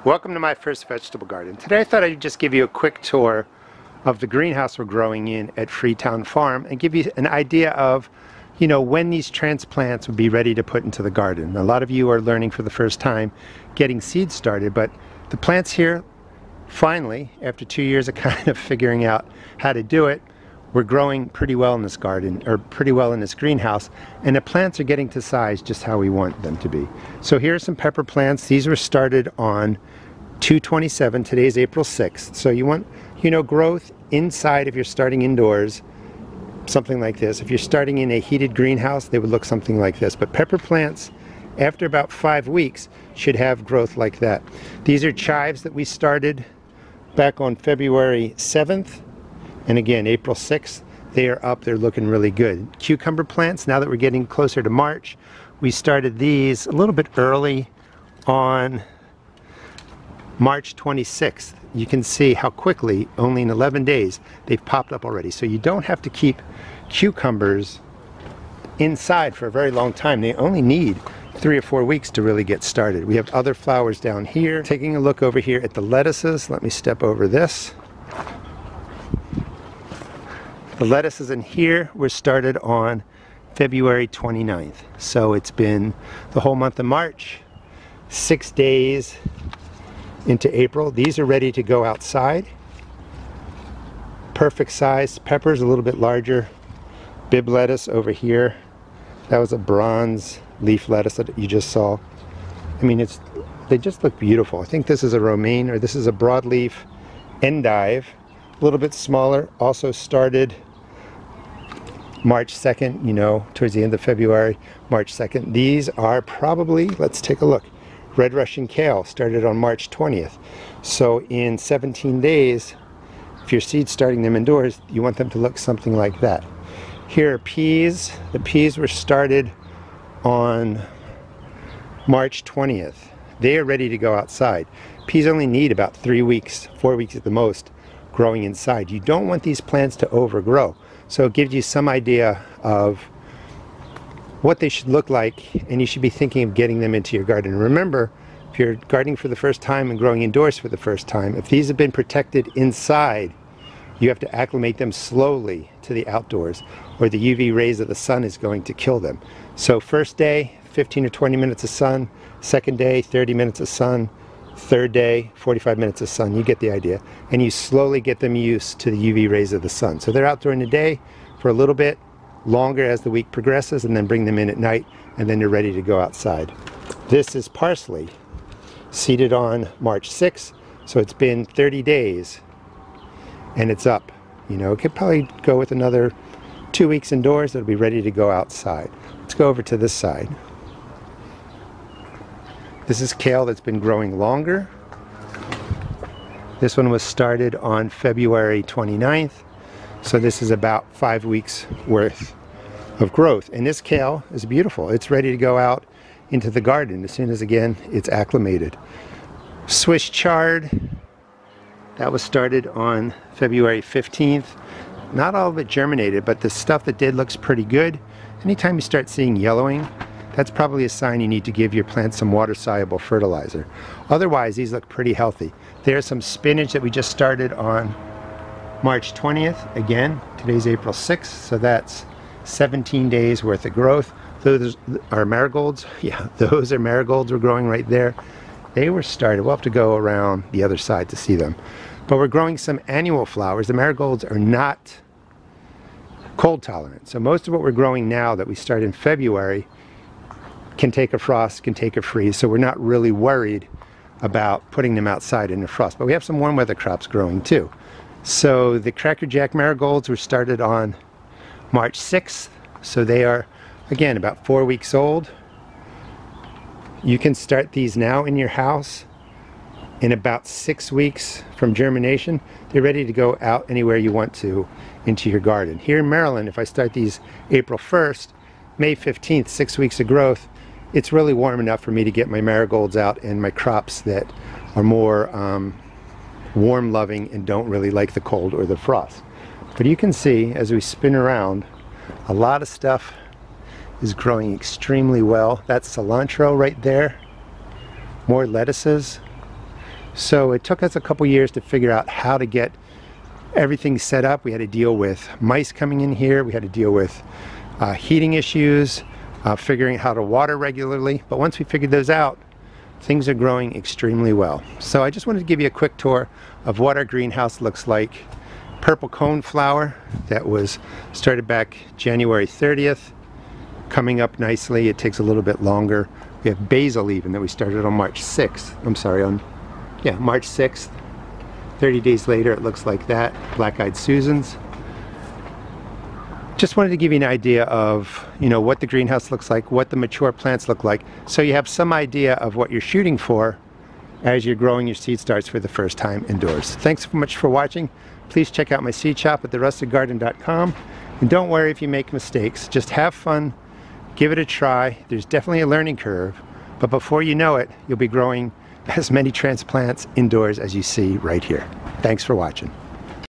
Welcome to my first vegetable garden. Today I thought I'd just give you a quick tour of the greenhouse we're growing in at Freetown Farm and give you an idea of, when these transplants would be ready to put into the garden. A lot of you are learning for the first time getting seeds started, but the plants here, finally, after 2 years of kind of figuring out how to do it, we're growing pretty well in this garden, or pretty well in this greenhouse, and the plants are getting to size just how we want them to be. So here are some pepper plants. These were started on 2/27, today's April 6th. So you want, growth inside if you're starting indoors, something like this. If you're starting in a heated greenhouse, they would look something like this. But pepper plants, after about 5 weeks, should have growth like that. These are chives that we started back on February 7th. And again, April 6th, they are up, they're looking really good. Cucumber plants, now that we're getting closer to March, we started these a little bit early on March 26th. You can see how quickly, only in 11 days, they've popped up already. So you don't have to keep cucumbers inside for a very long time. They only need 3 or 4 weeks to really get started. We have other flowers down here. Taking a look over here at the lettuces, let me step over this. The lettuces in here were started on February 29th. So it's been the whole month of March, 6 days into April. These are ready to go outside. Perfect size. Peppers a little bit larger. Bib lettuce over here. That was a bronze leaf lettuce that you just saw. I mean, they just look beautiful. I think this is a romaine, or this is a broadleaf endive. A little bit smaller. Also started March 2nd, towards the end of February, March 2nd. These are probably, let's take a look. Red Russian kale started on March 20th. So in 17 days, if you're seed starting them indoors, you want them to look something like that. Here are peas. The peas were started on March 20th. They are ready to go outside. Peas only need about 3 weeks, 4 weeks at the most, growing inside. You don't want these plants to overgrow. So it gives you some idea of what they should look like, and you should be thinking of getting them into your garden. Remember, if you're gardening for the first time and growing indoors for the first time, if these have been protected inside, you have to acclimate them slowly to the outdoors, or the UV rays of the sun is going to kill them. So first day, 15 or 20 minutes of sun. Second day, 30 minutes of sun. Third day, 45 minutes of sun. You get the idea. And you slowly get them used to the UV rays of the sun. So they're out during the day for a little bit longer as the week progresses, and then bring them in at night, and then they're ready to go outside. This is parsley, seeded on March 6th, so it's been 30 days and it's up. It could probably go with another 2 weeks indoors. It'll be ready to go outside. Let's go over to this side. This is kale that's been growing longer. This one was started on February 29th. So this is about 5 weeks worth of growth. And this kale is beautiful. It's ready to go out into the garden as soon as, again, it's acclimated. Swiss chard, that was started on February 15th. Not all of it germinated, but the stuff that did looks pretty good. Anytime you start seeing yellowing, that's probably a sign you need to give your plants some water-soluble fertilizer. Otherwise, these look pretty healthy. There's some spinach that we just started on March 20th. Again, today's April 6th, so that's 17 days worth of growth. Those are marigolds. Yeah, those are marigolds we're growing right there. They were started. We'll have to go around the other side to see them. But we're growing some annual flowers. The marigolds are not cold tolerant. So most of what we're growing now that we start in February can take a frost, can take a freeze. So we're not really worried about putting them outside in the frost. But we have some warm weather crops growing too. So the Cracker Jack marigolds were started on March 6th. So they are, again, about 4 weeks old. You can start these now in your house. In about 6 weeks from germination, they're ready to go out anywhere you want to into your garden. Here in Maryland, if I start these April 1st, May 15th, 6 weeks of growth, it's really warm enough for me to get my marigolds out and my crops that are more warm loving and don't really like the cold or the frost. But you can see as we spin around, a lot of stuff is growing extremely well. That's cilantro right there. More lettuces. So it took us a couple years to figure out how to get everything set up. We had to deal with mice coming in here. We had to deal with heating issues, figuring out how to water regularly. But once we figured those out, things are growing extremely well. So I just wanted to give you a quick tour of what our greenhouse looks like. Purple cone flower that was started back January 30th, coming up nicely. It takes a little bit longer. We have basil even that we started on March 6th. I'm sorry, March 6th. 30 days later it looks like that. Black-eyed Susans. Just wanted to give you an idea of, what the greenhouse looks like, what the mature plants look like, so you have some idea of what you're shooting for as you're growing your seed starts for the first time indoors. Thanks so much for watching. Please check out my seed shop at therustedgarden.com. And don't worry if you make mistakes. Just have fun, give it a try. There's definitely a learning curve, but before you know it, you'll be growing as many transplants indoors as you see right here. Thanks for watching.